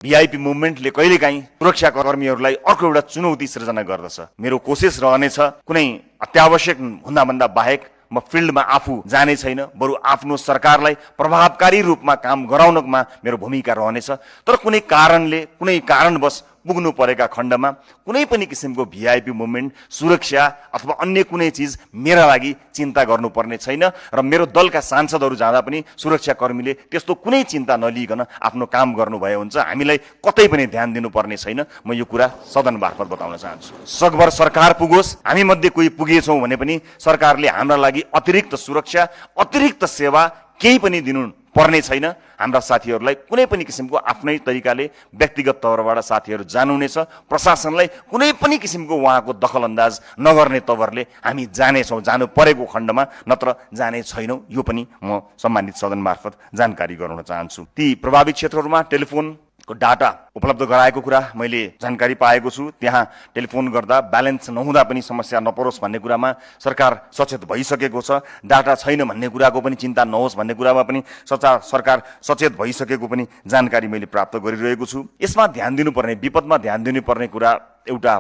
VIP मुभमेन्टले कहिलेकाहीँ सुरक्षाकर्मीहरूलाई अर्को एउटा चुनौती सृजना गर्दछ। मेरो कोसिस रहनेछ कुनै अत्यावश्यक हुँदा बाहेक म फिल्डमा आफू जाने छैन, बरु आफ्नो सरकारलाई प्रभावकारी रूपमा काम गराउनमा मेरो भूमिका रहनेछ। तर कुनै कारणले, कुनै कारणवश पुग्नु परेका खण्डमा कुनै पनि किसिमको भिआइपी मुभमेन्ट, सुरक्षा अथवा अन्य कुनै चिज मेरा लागि चिन्ता गर्नुपर्ने छैन। र मेरो दलका सांसदहरू जाँदा पनि सुरक्षाकर्मीले त्यस्तो कुनै चिन्ता नलिइकन आफ्नो काम गर्नुभए हुन्छ। हामीलाई कतै पनि ध्यान दिनुपर्ने छैन। म यो कुरा सदन मार्फत बताउन चाहन्छु। सकभर सरकार पुगोस्, हामी मध्ये कोही पुगेछौँ भने पनि सरकारले हाम्रा लागि अतिरिक्त सुरक्षा, अतिरिक्त सेवा केही पनि दिनु पर्ने छैन। हाम्रा साथीहरूलाई कुनै पनि किसिमको आफ्नै तरिकाले व्यक्तिगत तवरबाट साथीहरू जानुहुनेछ। प्रशासनलाई कुनै पनि किसिमको उहाँको दखलअन्दाज नगर्ने तवरले हामी जानेछौँ, जानु परेको खण्डमा, नत्र जाने छैनौँ। यो पनि म सम्मानित सदन मार्फत जानकारी गराउन चाहन्छु। ती प्रभावित क्षेत्रहरूमा टेलिफोनको डाटा उपलब्ध गराएको कुरा मैले जानकारी पाएको छु। त्यहाँ टेलिफोन गर्दा ब्यालेन्स नहुँदा पनि समस्या नपरोस् भन्ने कुरामा सरकार सचेत भइसकेको छ। डाटा छैन भन्ने कुराको पनि चिन्ता नहोस् भन्ने कुरामा पनि सरकार सचेत भइसकेको पनि जानकारी मैले प्राप्त गरिरहेको छु। यसमा ध्यान दिनुपर्ने, विपदमा ध्यान दिनुपर्ने कुरा एउटा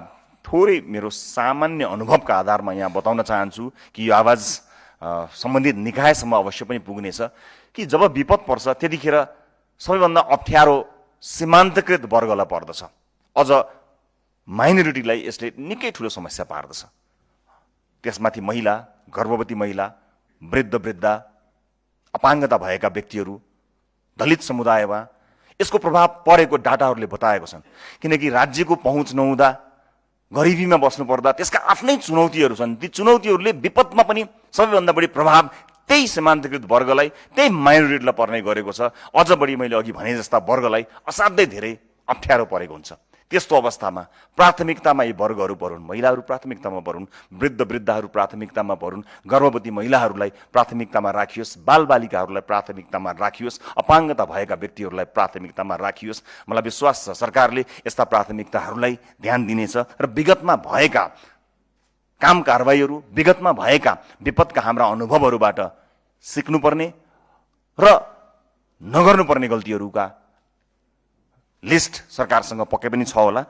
थोरै मेरो सामान्य अनुभवका आधारमा यहाँ बताउन चाहन्छु कि यो आवाज सम्बन्धित निकायसम्म अवश्य पनि पुग्नेछ कि जब विपद पर्छ त्यतिखेर सबैभन्दा अप्ठ्यारो सीमान्तकृत वर्गलाई पर्दछ। अझ माइनोरिटीलाई यसले निकै ठुलो समस्या पार्दछ। त्यसमाथि महिला, गर्भवती महिला, वृद्धा, अपाङ्गता भएका व्यक्तिहरू, दलित समुदायमा यसको प्रभाव परेको डाटाहरूले बताएको छन्। किनकि राज्यको पहुँच नहुँदा, गरिबीमा बस्नु पर्दा त्यसका आफ्नै चुनौतीहरू छन्। ती चुनौतीहरूले विपदमा पनि सबैभन्दा बढी प्रभाव त्यही सीमान्तकृत वर्गलाई, त्यही माइनोरिटीलाई पर्ने गरेको छ। अझ बढी मैले अघि भने जस्ता वर्गलाई असाध्यै धेरै अप्ठ्यारो परेको हुन्छ। त्यस्तो अवस्थामा प्राथमिकतामा यी वर्गहरू परुन्, महिलाहरू प्राथमिकतामा परुन्, वृद्धहरू प्राथमिकतामा परुन्, गर्भवती महिलाहरूलाई प्राथमिकतामा राखियोस्, बालबालिकाहरूलाई प्राथमिकतामा राखियोस्, अपाङ्गता भएका व्यक्तिहरूलाई प्राथमिकतामा राखियोस्। मलाई विश्वास छ सरकारले यस्ता प्राथमिकताहरूलाई ध्यान दिनेछ र विगतमा भएका काम कारबाहीहरू, विगतमा भएका विपदका हाम्रा अनुभवहरूबाट सिक्नुपर्ने र नगर्नुपर्ने गल्तीहरूका लिस्ट सरकारसँग पक्कै पनि छ होला।